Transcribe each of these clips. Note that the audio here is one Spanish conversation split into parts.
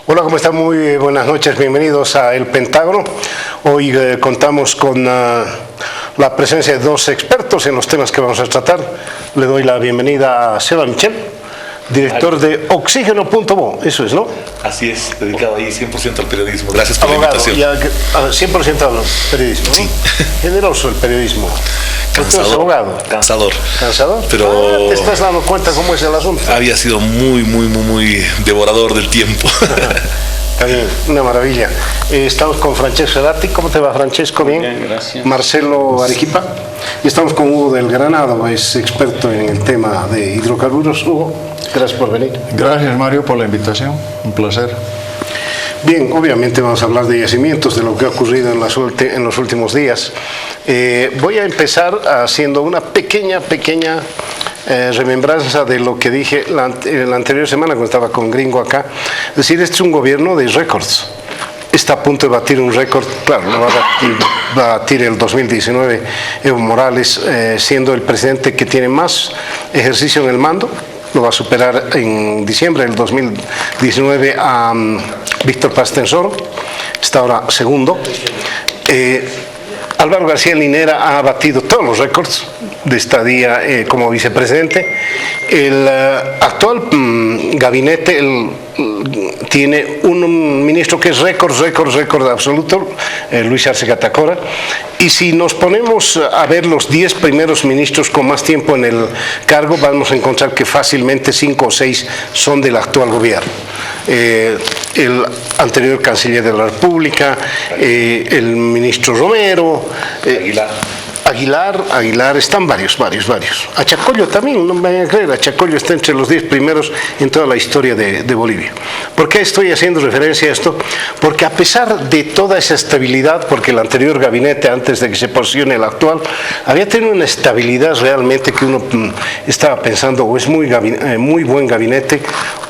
Hola, ¿cómo están? Muy buenas noches, bienvenidos a El Pentágono. Hoy contamos con la presencia de dos expertos en los temas que vamos a tratar. Le doy la bienvenida a Seba Michel, director de Oxígeno.bo, eso es, ¿no? Así es, dedicado ahí 100% al periodismo. Gracias por Abogado, la invitación. 100% al periodismo, ¿no? Sí. Generoso el periodismo. Cansador. Abogado. Cansador. ¿Cansador? Pero ¿Te estás dando cuenta cómo es el asunto? había sido muy devorador del tiempo. Está bien, una maravilla. Estamos con Francesco Dati. ¿Cómo te va, Francesco? Bien. Bien, gracias. Marcelo Arequipa. Y estamos con Hugo del Granado, es experto en el tema de hidrocarburos. Hugo, gracias por venir. Gracias, Mario, por la invitación. Un placer. Bien, obviamente vamos a hablar de yacimientos, de lo que ha ocurrido en los últimos días. Voy a empezar haciendo una pequeña remembranza de lo que dije la anterior semana cuando estaba con Gringo acá. Es decir, este es un gobierno de récords. Está a punto de batir un récord, claro, lo va a batir el 2019 Evo Morales, siendo el presidente que tiene más ejercicio en el mando. Lo va a superar en diciembre del 2019 a Víctor Paz Tensoro, está ahora segundo. Álvaro García Linera ha batido todos los récords de estadía como vicepresidente. El actual gabinete tiene un ministro que es récord absoluto, Luis Arce Catacora. Y si nos ponemos a ver los 10 primeros ministros con más tiempo en el cargo, vamos a encontrar que fácilmente 5 o 6 son del actual gobierno. El anterior canciller de la República, el ministro Romero, Aguilar, están varios. A Chacollo también, no me vayan a creer, a Chacollo está entre los 10 primeros en toda la historia de Bolivia. ¿Por qué estoy haciendo referencia a esto? Porque a pesar de toda esa estabilidad, porque el anterior gabinete, antes de que se posicione el actual, había tenido una estabilidad realmente que uno estaba pensando, o es muy buen gabinete,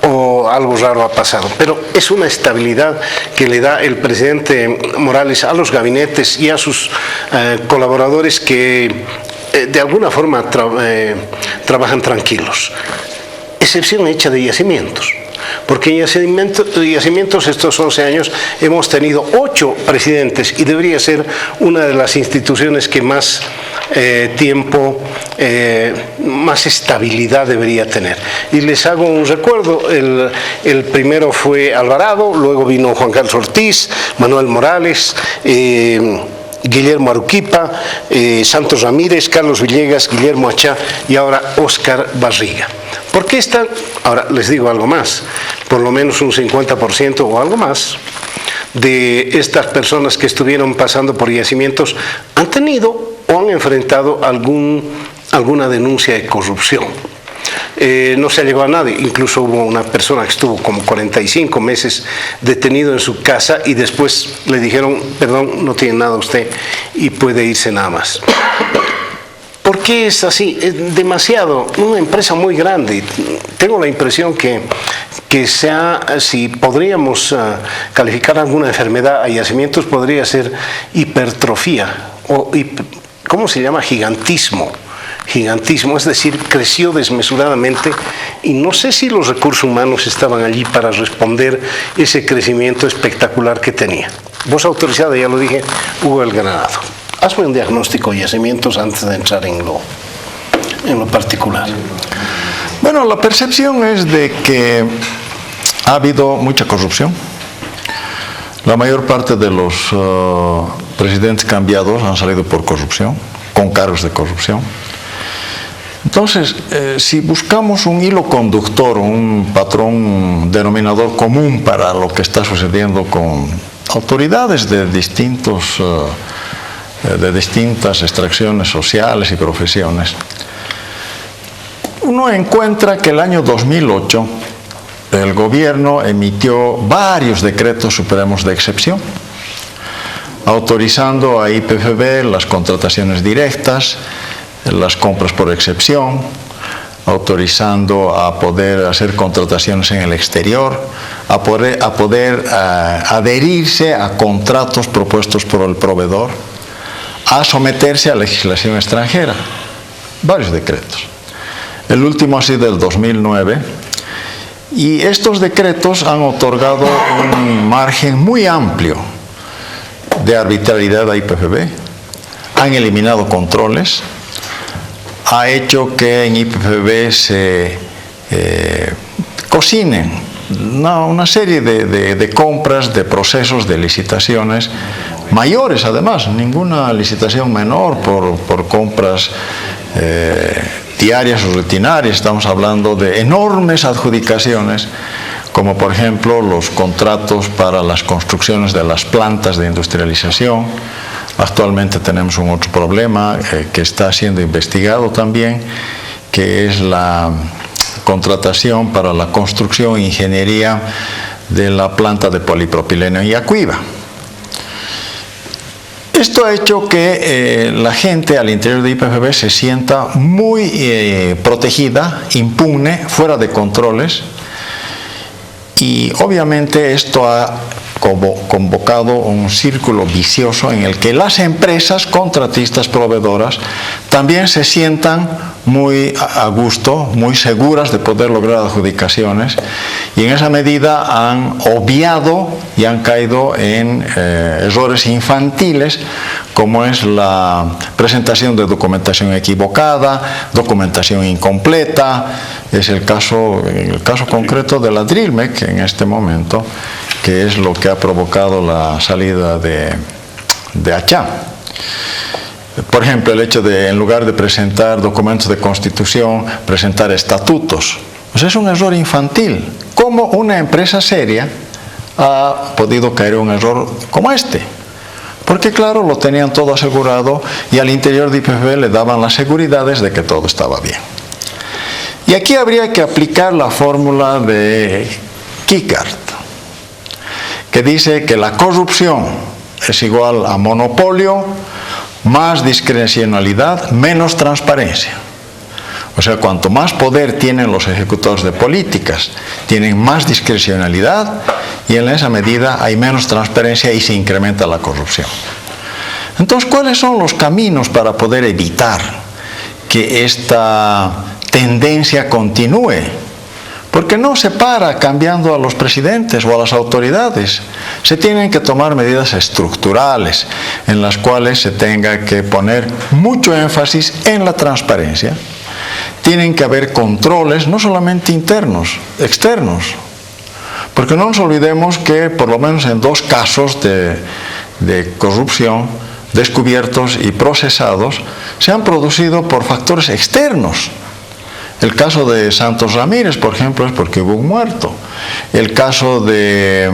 o algo raro ha pasado. Pero es una estabilidad que le da el presidente Morales a los gabinetes y a sus colaboradores que de alguna forma trabajan tranquilos. Excepción hecha de yacimientos. Porque en yacimientos estos 11 años hemos tenido 8 presidentes y debería ser una de las instituciones que más tiempo, más estabilidad debería tener. Y les hago un recuerdo, el primero fue Alvarado, luego vino Juan Carlos Ortiz, Manuel Morales, Guillermo Arequipa, Santos Ramírez, Carlos Villegas, Guillermo Achá y ahora Óscar Barriga. ¿Por qué están? Ahora les digo algo más, por lo menos un 50% o algo más de estas personas que estuvieron pasando por yacimientos han tenido o han enfrentado alguna denuncia de corrupción. No se ha llegado a nadie, incluso hubo una persona que estuvo como 45 meses detenido en su casa y después le dijeron, perdón, no tiene nada usted y puede irse nada más. ¿Por qué es así? Es demasiado, una empresa muy grande. Tengo la impresión que si podríamos calificar alguna enfermedad a yacimientos, podría ser hipertrofia o, ¿cómo se llama? Gigantismo, es decir, creció desmesuradamente y no sé si los recursos humanos estaban allí para responder ese crecimiento espectacular que tenía. Voz autorizada, ya lo dije, Hugo del Granado. Hazme un diagnóstico de yacimientos antes de entrar en lo particular. Bueno, la percepción es de que ha habido mucha corrupción. La mayor parte de los presidentes cambiados han salido por corrupción, con cargos de corrupción. Entonces, si buscamos un hilo conductor, un patrón denominador común para lo que está sucediendo con autoridades de distintas extracciones sociales y profesiones, uno encuentra que el año 2008 el gobierno emitió varios decretos supremos de excepción, autorizando a YPFB las contrataciones directas, las compras por excepción, autorizando a poder hacer contrataciones en el exterior, a poder adherirse a contratos propuestos por el proveedor, a someterse a legislación extranjera. Varios decretos. El último ha sido del 2009 Y estos decretos han otorgado un margen muy amplio de arbitrariedad a IPFB, han eliminado controles, ha hecho que en IPFB se cocinen una serie de compras, de procesos, de licitaciones mayores además, ninguna licitación menor por compras diarias o rutinarias. Estamos hablando de enormes adjudicaciones, como por ejemplo los contratos para las construcciones de las plantas de industrialización. Actualmente tenemos un otro problema que está siendo investigado también, que es la contratación para la construcción e ingeniería de la planta de polipropileno en Yacuiba. Esto ha hecho que la gente al interior de IPFB se sienta muy protegida, impune, fuera de controles, y obviamente esto ha convocado un círculo vicioso en el que las empresas contratistas proveedoras también se sientan muy a gusto, muy seguras de poder lograr adjudicaciones, y en esa medida han obviado y han caído en errores infantiles, como es la presentación de documentación equivocada, documentación incompleta. Es en el caso concreto de la Drilmec en este momento, que es lo que ha provocado la salida de Achá. Por ejemplo, el hecho de, en lugar de presentar documentos de constitución, presentar estatutos. Pues es un error infantil. ¿Cómo una empresa seria ha podido caer en un error como este? Porque claro, lo tenían todo asegurado y al interior de IPFB le daban las seguridades de que todo estaba bien. Y aquí habría que aplicar la fórmula de Kierkegaard, que dice que la corrupción es igual a monopolio más discrecionalidad menos transparencia. O sea, cuanto más poder tienen los ejecutores de políticas, tienen más discrecionalidad, y en esa medida hay menos transparencia y se incrementa la corrupción. Entonces, ¿cuáles son los caminos para poder evitar que esta tendencia continúe? Porque no se para cambiando a los presidentes o a las autoridades. Se tienen que tomar medidas estructurales en las cuales se tenga que poner mucho énfasis en la transparencia. Tienen que haber controles, no solamente internos, externos. Porque no nos olvidemos que por lo menos en 2 casos de corrupción descubiertos y procesados se han producido por factores externos. El caso de Santos Ramírez, por ejemplo, es porque hubo un muerto. El caso de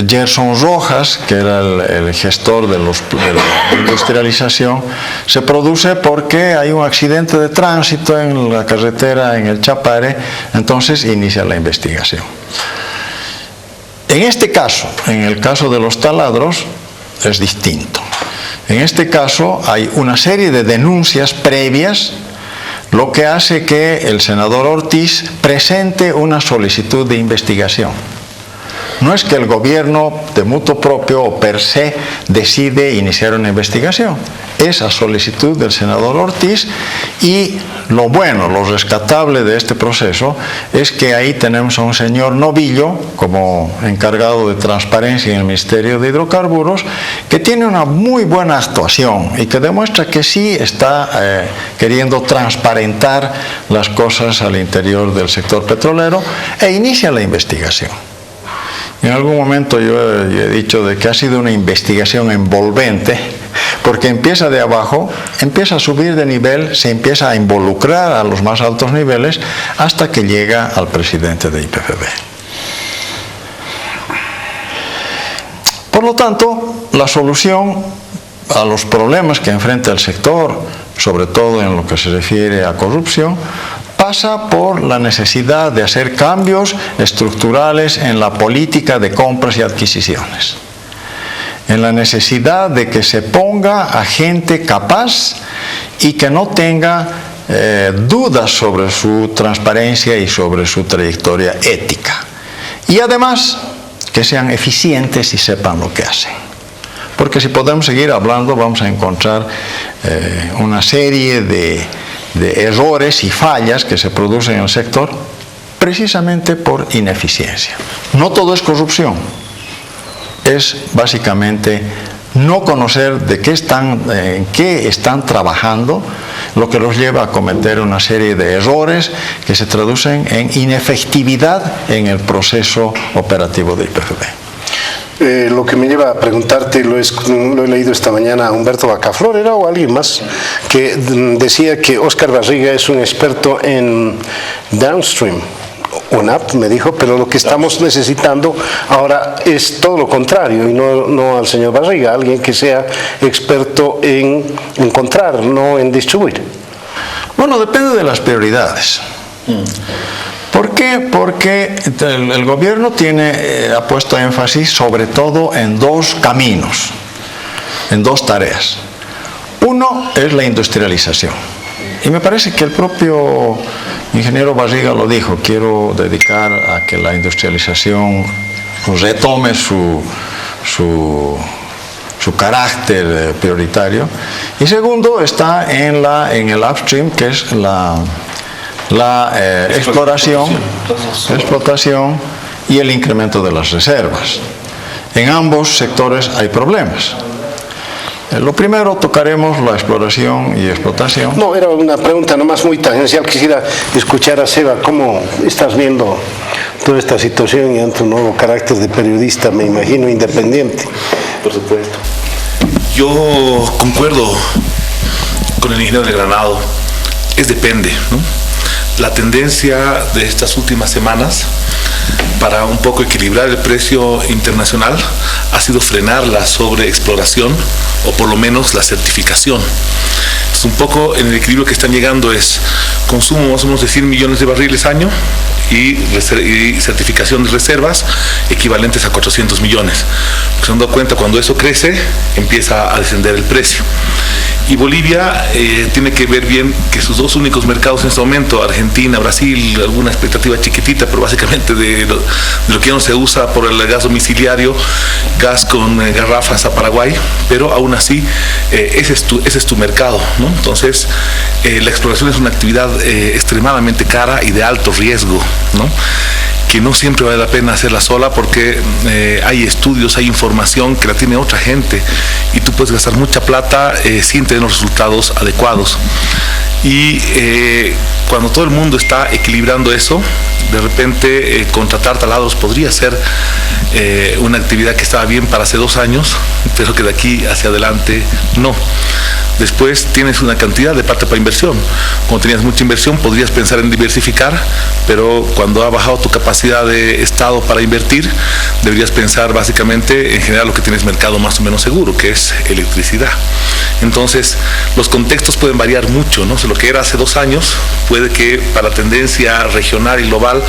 Gerson Rojas, que era el gestor de la industrialización, se produce porque hay un accidente de tránsito en la carretera en el Chapare, entonces inicia la investigación. En este caso, en el caso de los taladros, es distinto. En este caso hay una serie de denuncias previas, lo que hace que el senador Ortiz presente una solicitud de investigación. No es que el gobierno de mutuo propio o per se decide iniciar una investigación. Es a solicitud del senador Ortiz, y lo bueno, lo rescatable de este proceso es que ahí tenemos a un señor Novillo como encargado de transparencia en el Ministerio de Hidrocarburos, que tiene una muy buena actuación y que demuestra que sí está queriendo transparentar las cosas al interior del sector petrolero, e inicia la investigación. En algún momento yo he dicho de que ha sido una investigación envolvente, porque empieza de abajo, empieza a subir de nivel, se empieza a involucrar a los más altos niveles hasta que llega al presidente de IPFB. Por lo tanto, la solución a los problemas que enfrenta el sector, sobre todo en lo que se refiere a corrupción, pasa por la necesidad de hacer cambios estructurales en la política de compras y adquisiciones, en la necesidad de que se ponga a gente capaz y que no tenga dudas sobre su transparencia y sobre su trayectoria ética, y además que sean eficientes y sepan lo que hacen. Porque si podemos seguir hablando, vamos a encontrar una serie de errores y fallas que se producen en el sector, precisamente por ineficiencia. No todo es corrupción, es básicamente no conocer en qué están trabajando, lo que los lleva a cometer una serie de errores que se traducen en inefectividad en el proceso operativo de IPFB. Lo que me lleva a preguntarte, lo he leído esta mañana a Humberto Bacaflor, ¿era o alguien más? Que decía que Óscar Barriga es un experto en downstream. UNAP me dijo, pero lo que estamos necesitando ahora es todo lo contrario, y no al señor Barriga, alguien que sea experto en encontrar, no en distribuir. Bueno, depende de las prioridades. ¿Por qué? Porque el gobierno ha puesto énfasis sobre todo en dos caminos, en dos tareas. Uno es la industrialización. Y me parece que el propio ingeniero Barriga lo dijo: quiero dedicar a que la industrialización retome su carácter prioritario. Y segundo está en el upstream, que es la exploración y el incremento de las reservas. En ambos sectores hay problemas. Lo primero, tocaremos la exploración y explotación. No, era una pregunta nomás muy tangencial. Quisiera escuchar a Seba, ¿cómo estás viendo toda esta situación y en tu nuevo carácter de periodista, me imagino, independiente? Por supuesto. Yo concuerdo con el ingeniero de Granado. Depende, ¿no? La tendencia de estas últimas semanas para un poco equilibrar el precio internacional ha sido frenar la sobreexploración, o por lo menos la certificación. Entonces, un poco en el equilibrio que están llegando es consumo más o menos de 100 millones de barriles año y certificación de reservas equivalentes a 400 millones. Se han dado cuenta, cuando eso crece, empieza a descender el precio. Y Bolivia tiene que ver bien que sus dos únicos mercados en este momento, Argentina, Brasil, alguna expectativa chiquitita, pero básicamente de lo que ya no se usa por el gas domiciliario, gas con garrafas a Paraguay, pero aún así ese es tu mercado, ¿no? Entonces la exploración es una actividad extremadamente cara y de alto riesgo, ¿no? Que no siempre vale la pena hacerla sola, porque hay estudios, hay información que la tiene otra gente y tú puedes gastar mucha plata sin tener los resultados adecuados. Y cuando todo el mundo está equilibrando eso, de repente contratar taladros podría ser una actividad que estaba bien para hace 2 años, pero que de aquí hacia adelante no. Después tienes una cantidad de parte para inversión. Cuando tenías mucha inversión podrías pensar en diversificar, pero cuando ha bajado tu capacidad de Estado para invertir, deberías pensar básicamente en generar lo que tienes mercado más o menos seguro, que es electricidad. Entonces, los contextos pueden variar mucho, ¿no? O sea, lo que era hace 2 años puede que para la tendencia regional y global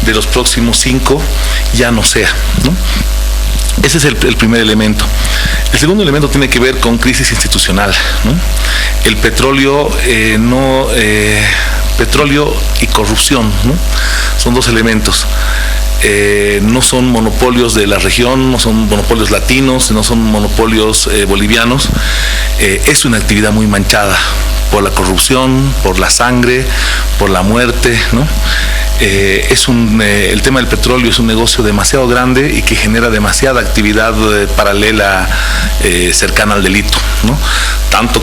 de los próximos 5 ya no sea, ¿no? Ese es el primer elemento. El segundo elemento tiene que ver con crisis institucional, ¿no? El petróleo, petróleo y corrupción, ¿no? Son 2 elementos. No son monopolios de la región, no son monopolios latinos, no son monopolios bolivianos. Es una actividad muy manchada por la corrupción, por la sangre, por la muerte, ¿no? El tema del petróleo es un negocio demasiado grande y que genera demasiada actividad paralela cercana al delito, ¿no? Tanto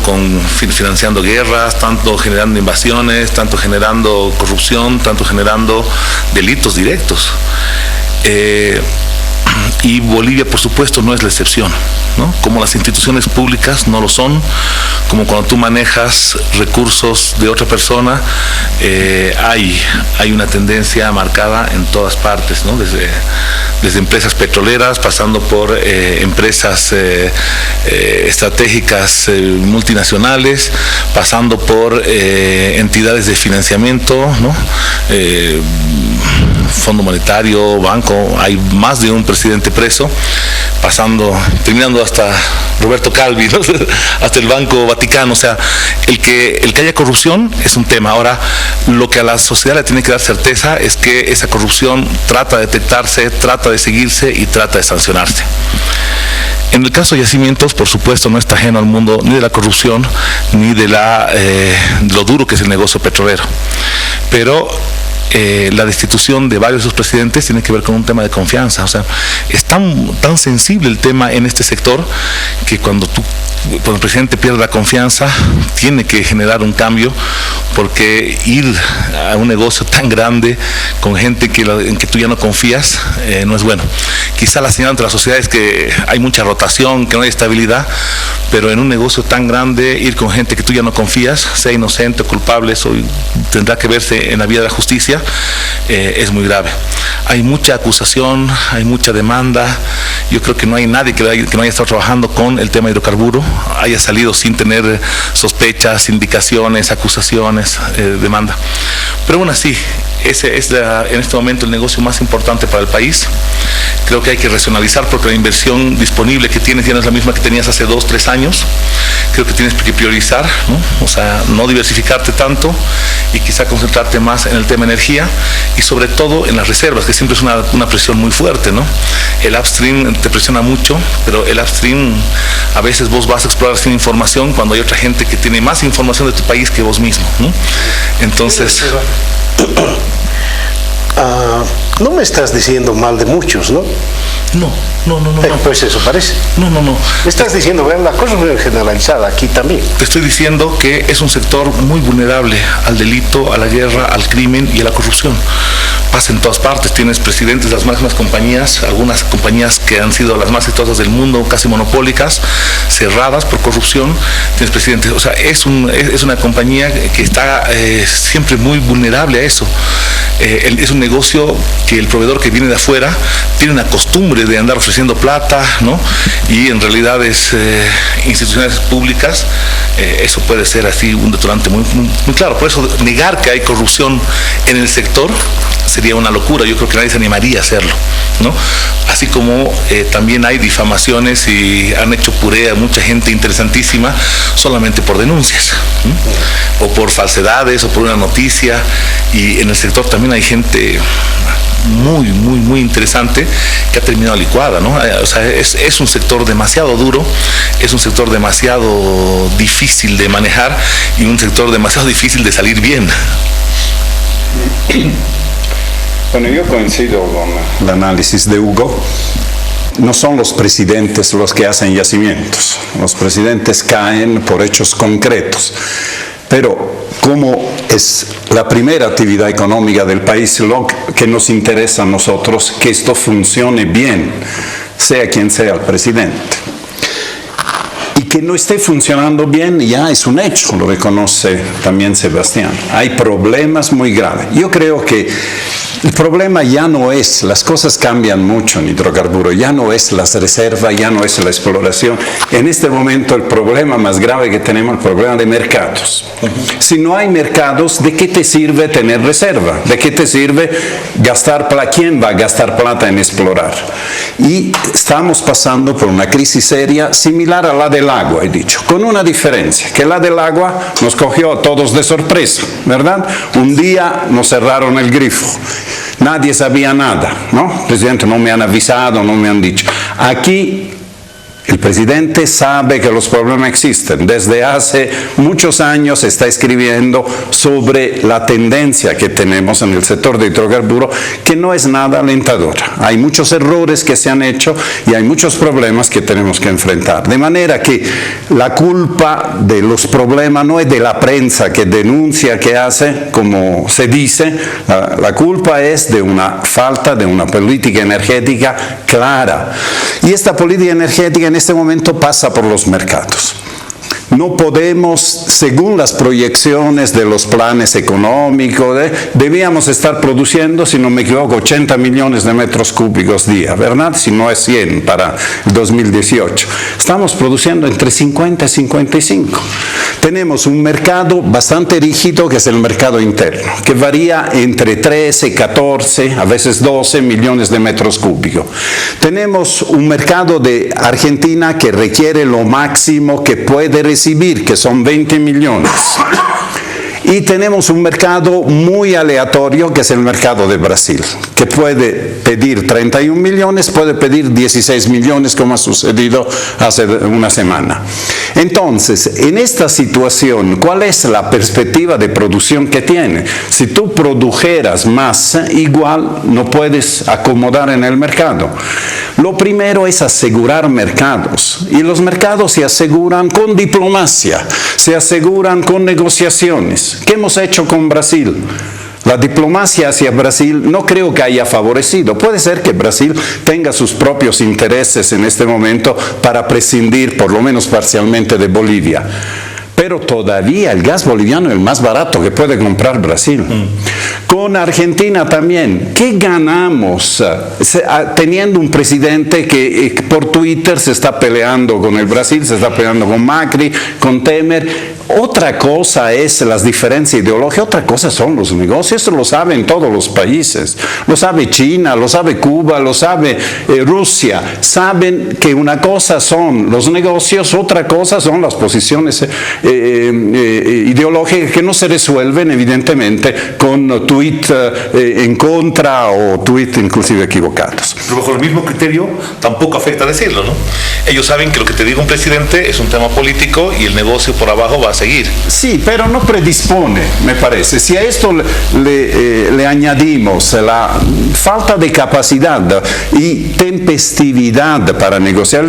financiando guerras, tanto generando invasiones, tanto generando corrupción, tanto generando delitos directos. Y Bolivia, por supuesto, no es la excepción, ¿no? Como las instituciones públicas no lo son, como cuando tú manejas recursos de otra persona, hay una tendencia marcada en todas partes, ¿no? Desde empresas petroleras, pasando por empresas estratégicas multinacionales, pasando por entidades de financiamiento, ¿no? Fondo Monetario, banco, hay más de un presidente preso, terminando hasta Roberto Calvi, ¿no? Hasta el Banco Vaticano. O sea, el que haya corrupción es un tema. Ahora, lo que a la sociedad le tiene que dar certeza es que esa corrupción trata de detectarse, trata de seguirse y trata de sancionarse. En el caso de yacimientos, por supuesto, no está ajeno al mundo ni de la corrupción ni de lo duro que es el negocio petrolero. Pero la destitución de varios de sus presidentes tiene que ver con un tema de confianza. O sea, es tan sensible el tema en este sector que cuando el presidente pierde la confianza, tiene que generar un cambio, porque ir a un negocio tan grande con gente en que tú ya no confías no es bueno. Quizá la señal entre la sociedad es que hay mucha rotación, que no hay estabilidad, pero en un negocio tan grande, ir con gente que tú ya no confías, sea inocente o culpable, eso tendrá que verse en la vía de la justicia, es muy grave. Hay mucha acusación, hay mucha demanda. Yo creo que no hay nadie que no haya estado trabajando con el tema hidrocarburo, haya salido sin tener sospechas, indicaciones, acusaciones, demanda. Pero aún así, ese es en este momento el negocio más importante para el país. Creo que hay que racionalizar, porque la inversión disponible que tienes ya no es la misma que tenías hace 2 o 3 años. Creo que tienes que priorizar, ¿no? O sea, no diversificarte tanto y quizá concentrarte más en el tema energía y sobre todo en las reservas, que siempre es una presión muy fuerte, ¿no? El upstream te presiona mucho, pero el upstream a veces vos vas a explorar sin información cuando hay otra gente que tiene más información de tu país que vos mismo, ¿no? Entonces... no me estás diciendo mal de muchos, ¿no? No. Pues eso parece. No. Me estás diciendo, vean, la cosa es generalizada aquí también. Te estoy diciendo que es un sector muy vulnerable al delito, a la guerra, al crimen y a la corrupción. Pasa en todas partes. Tienes presidentes de las máximas compañías, algunas compañías que han sido las más exitosas del mundo, casi monopólicas, cerradas por corrupción. Tienes presidentes, o sea, es una compañía que está siempre muy vulnerable a eso. Es un negocio que el proveedor que viene de afuera tiene una costumbre de andar ofreciendo plata, ¿no? Y en realidad instituciones públicas, eso puede ser así un detonante muy claro. Por eso negar que hay corrupción en el sector sería una locura. Yo creo que nadie se animaría a hacerlo, ¿no? Así como también hay difamaciones y han hecho puré a mucha gente interesantísima solamente por denuncias, ¿no? O por falsedades o por una noticia. Y en el sector también hay gente muy interesante que ha terminado licuada, ¿no? O sea, es un sector demasiado duro, es un sector demasiado difícil de manejar y un sector demasiado difícil de salir bien. Bueno, yo coincido con el análisis de Hugo. No son los presidentes los que hacen yacimientos. Los presidentes caen por hechos concretos. Pero como es la primera actividad económica del país, lo que nos interesa a nosotros que esto funcione bien, sea quien sea el presidente. Y que no esté funcionando bien ya es un hecho, lo reconoce también Sebastián. Hay problemas muy graves. Yo creo que el problema ya no es, las cosas cambian mucho en hidrocarburos, ya no es las reservas, ya no es la exploración. En este momento el problema más grave que tenemos es el problema de mercados. Si no hay mercados, ¿de qué te sirve tener reserva? ¿De qué te sirve gastar plata? ¿Quién va a gastar plata en explorar? Y estamos pasando por una crisis seria similar a la del agua, he dicho, con una diferencia, que la del agua nos cogió a todos de sorpresa, ¿verdad? Un día nos cerraron el grifo. Nadie sabía nada, ¿no? Presidente, no me han avisado, no me han dicho. Aquí el presidente sabe que los problemas existen. Desde hace muchos años está escribiendo sobre la tendencia que tenemos en el sector de hidrocarburos, que no es nada alentadora. Hay muchos errores que se han hecho y hay muchos problemas que tenemos que enfrentar. De manera que la culpa de los problemas no es de la prensa que denuncia, que hace, como se dice. La culpa es de una falta de una política energética clara. Y esta política energética en este momento pasa por los mercados. No podemos, según las proyecciones de los planes económicos, debíamos estar produciendo, si no me equivoco, 80 millones de metros cúbicos día, ¿verdad? Si no es 100 para el 2018. Estamos produciendo entre 50 y 55. Tenemos un mercado bastante rígido, que es el mercado interno, que varía entre 13, 14, a veces 12 millones de metros cúbicos. Tenemos un mercado de Argentina que requiere lo máximo que puede recibir, que son 20 millones. Y tenemos un mercado muy aleatorio, que es el mercado de Brasil, que puede pedir 31 millones, puede pedir 16 millones, como ha sucedido hace una semana. Entonces, en esta situación, ¿cuál es la perspectiva de producción que tiene? Si tú produjeras más, igual no puedes acomodar en el mercado. Lo primero es asegurar mercados, y los mercados se aseguran con diplomacia, se aseguran con negociaciones. ¿Qué hemos hecho con Brasil? La diplomacia hacia Brasil no creo que haya favorecido. Puede ser que Brasil tenga sus propios intereses en este momento para prescindir, por lo menos parcialmente, de Bolivia. Pero todavía el gas boliviano es el más barato que puede comprar Brasil. Con Argentina también. ¿Qué ganamos teniendo un presidente que por Twitter se está peleando con el Brasil, se está peleando con Macri, con Temer? Otra cosa es las diferencias ideológicas, otra cosa son los negocios. Esto lo saben todos los países. Lo sabe China, lo sabe Cuba, lo sabe Rusia. Saben que una cosa son los negocios, otra cosa son las posiciones ideológicas que no se resuelven evidentemente con tweet en contra o tweet inclusive equivocados. Pero bajo el mismo criterio tampoco afecta decirlo, ¿no? Ellos saben que lo que te diga un presidente es un tema político y el negocio por abajo va a seguir. Sí, pero no predispone, me parece. Si a esto le añadimos la falta de capacidad y tempestividad para negociar,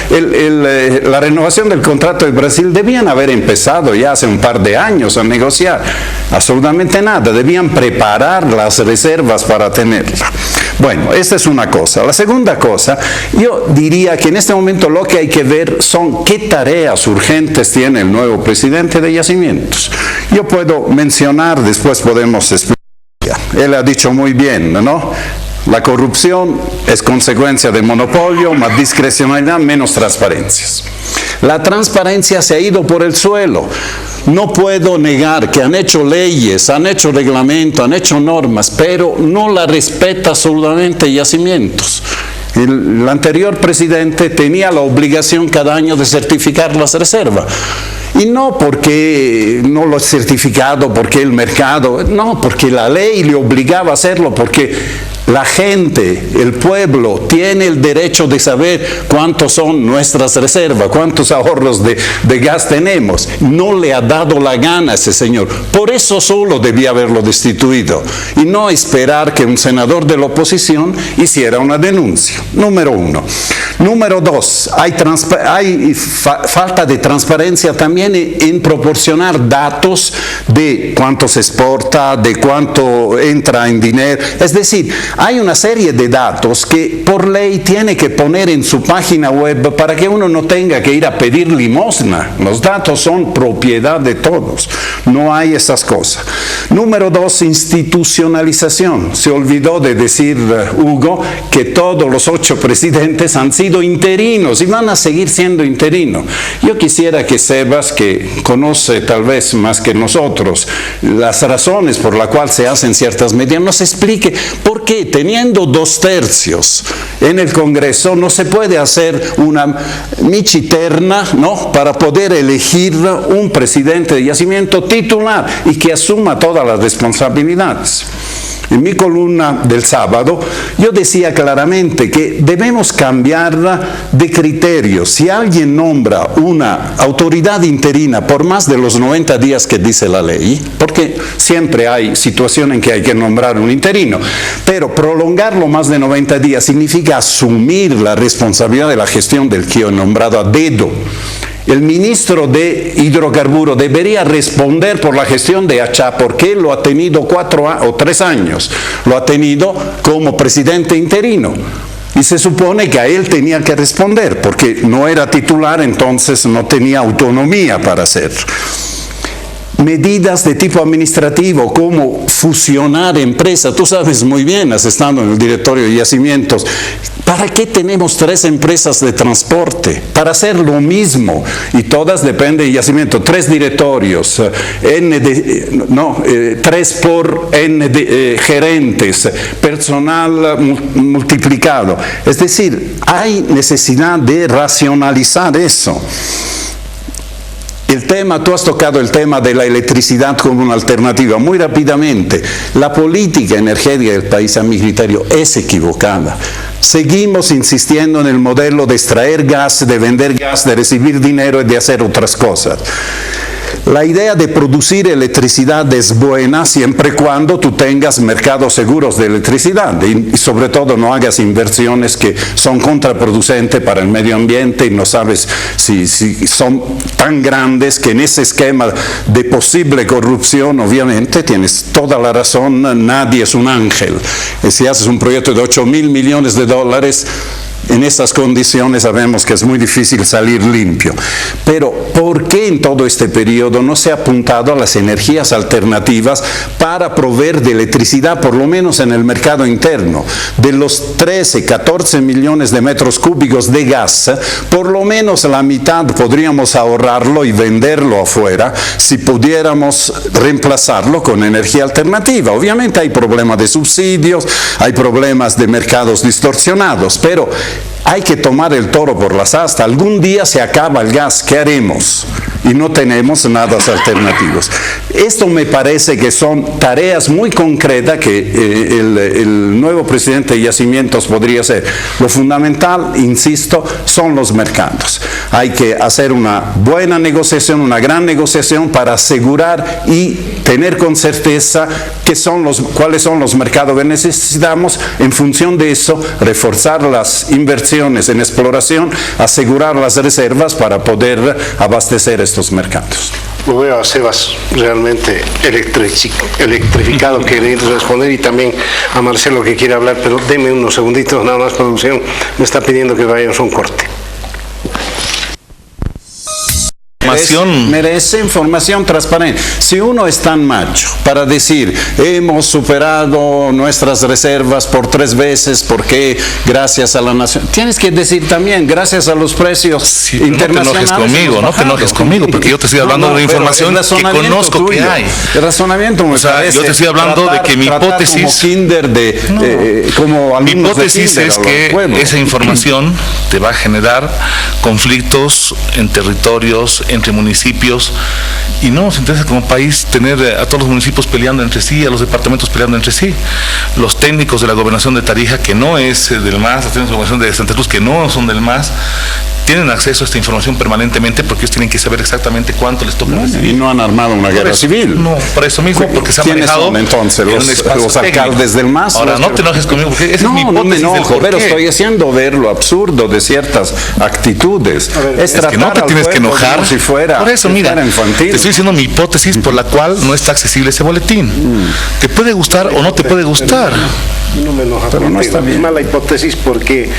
la renovación del contrato de Brasil debían haber empezado ya hace un par de años a negociar. Absolutamente nada, debían preparar las reservas para tenerla. Bueno, esta es una cosa. La segunda cosa, yo diría que en este momento lo que hay que ver son qué tareas urgentes tiene el nuevo presidente de Yacimientos. Yo puedo mencionar, después podemos explicar. Él ha dicho muy bien, ¿no? La corrupción es consecuencia de monopolio, más discrecionalidad, menos transparencias. La transparencia se ha ido por el suelo. No puedo negar que han hecho leyes, han hecho reglamentos, han hecho normas, pero no la respeta absolutamente Yacimientos. El anterior presidente tenía la obligación cada año de certificar las reservas. Y no porque no lo ha certificado, porque el mercado, no, porque la ley le obligaba a hacerlo, porque la gente, el pueblo, tiene el derecho de saber cuántos son nuestras reservas, cuántos ahorros de gas tenemos. No le ha dado la gana a ese señor. Por eso solo debía haberlo destituido y no esperar que un senador de la oposición hiciera una denuncia. Número uno. Número dos, hay falta de transparencia también en proporcionar datos de cuánto se exporta, de cuánto entra en dinero. Es decir, hay una serie de datos que por ley tiene que poner en su página web para que uno no tenga que ir a pedir limosna. Los datos son propiedad de todos. No hay esas cosas. Número dos, institucionalización. Se olvidó de decir, Hugo, que todos los 8 presidentes han sido interinos y van a seguir siendo interinos. Yo quisiera que Sebas, que conoce tal vez más que nosotros las razones por las cuales se hacen ciertas medidas, nos explique por qué, teniendo 2/3 en el Congreso, no se puede hacer una michiterna, ¿no?, para poder elegir un presidente de Yacimiento titular y que asuma todas las responsabilidades. En mi columna del sábado, yo decía claramente que debemos cambiar de criterio. Si alguien nombra una autoridad interina por más de los 90 días que dice la ley, porque siempre hay situación en que hay que nombrar un interino, pero prolongarlo más de 90 días significa asumir la responsabilidad de la gestión del que he nombrado a dedo. El ministro de Hidrocarburos debería responder por la gestión de Achá, porque él lo ha tenido 3 años, lo ha tenido como presidente interino. Y se supone que a él tenía que responder, porque no era titular, entonces no tenía autonomía para hacer. Medidas de tipo administrativo, como fusionar empresas. Tú sabes muy bien, has estado en el directorio de Yacimientos, ¿para qué tenemos 3 empresas de transporte? Para hacer lo mismo, y todas dependen de Yacimiento. 3 directorios, 3 por N de gerentes, personal multiplicado. Es decir, hay necesidad de racionalizar eso. Tú has tocado el tema de la electricidad como una alternativa. Muy rápidamente, la política energética del país, a mi criterio, es equivocada. Seguimos insistiendo en el modelo de extraer gas, de vender gas, de recibir dinero y de hacer otras cosas. La idea de producir electricidad es buena siempre y cuando tú tengas mercados seguros de electricidad y sobre todo no hagas inversiones que son contraproducentes para el medio ambiente y no sabes si son tan grandes que en ese esquema de posible corrupción, obviamente tienes toda la razón, nadie es un ángel. Y si haces un proyecto de 8.000 millones de dólares, en esas condiciones sabemos que es muy difícil salir limpio. Pero, ¿por qué en todo este periodo no se ha apuntado a las energías alternativas para proveer de electricidad, por lo menos en el mercado interno? De los 13, 14 millones de metros cúbicos de gas, por lo menos la mitad podríamos ahorrarlo y venderlo afuera si pudiéramos reemplazarlo con energía alternativa. Obviamente hay problemas de subsidios, hay problemas de mercados distorsionados, pero hay que tomar el toro por las astas. Algún día se acaba el gas, ¿qué haremos? Y no tenemos nada alternativos. Esto me parece que son tareas muy concretas que el nuevo presidente de Yacimientos podría hacer. Lo fundamental, insisto, son los mercados. Hay que hacer una buena negociación, una gran negociación para asegurar y tener con certeza cuáles son los mercados que necesitamos. En función de eso, reforzar las inversiones en exploración, asegurar las reservas para poder abastecer estos mercados. Lo veo a Sebas realmente electrificado, querer responder, y también a Marcelo que quiere hablar, pero deme unos segunditos nada más, producción me está pidiendo que vayamos a un corte. Merece información transparente. Si uno es tan macho para decir hemos superado nuestras reservas por 3 veces porque gracias a la nación, tienes que decir también gracias a los precios internacionales. No te enojes conmigo, porque yo te estoy hablando de información que conozco que hay. El razonamiento me parece. Yo te estoy hablando de que mi hipótesis, mi hipótesis es que esa información te va a generar conflictos en territorios, entre municipios, y no nos interesa como país tener a todos los municipios peleando entre sí, a los departamentos peleando entre sí. Los técnicos de la gobernación de Tarija, que no es del MAS, los técnicos de la gobernación de Santa Cruz, que no son del MAS, tienen acceso a esta información permanentemente porque ellos tienen que saber exactamente cuánto les toca recibir. Y no han armado una guerra civil. No, por eso mismo, porque se ha manejado. ¿Quiénes son entonces los alcaldes del MAS? Ahora, no te enojes conmigo, porque esa es mi hipótesis. No me enojo, pero estoy haciendo ver lo absurdo de ciertas actitudes. Es que no te tienes que enojar. Si fuera, por eso, mira, te estoy diciendo mi hipótesis por la cual no está accesible ese boletín. Te puede gustar o no te puede gustar. No me enoja, pero no está bien. Es mala hipótesis porque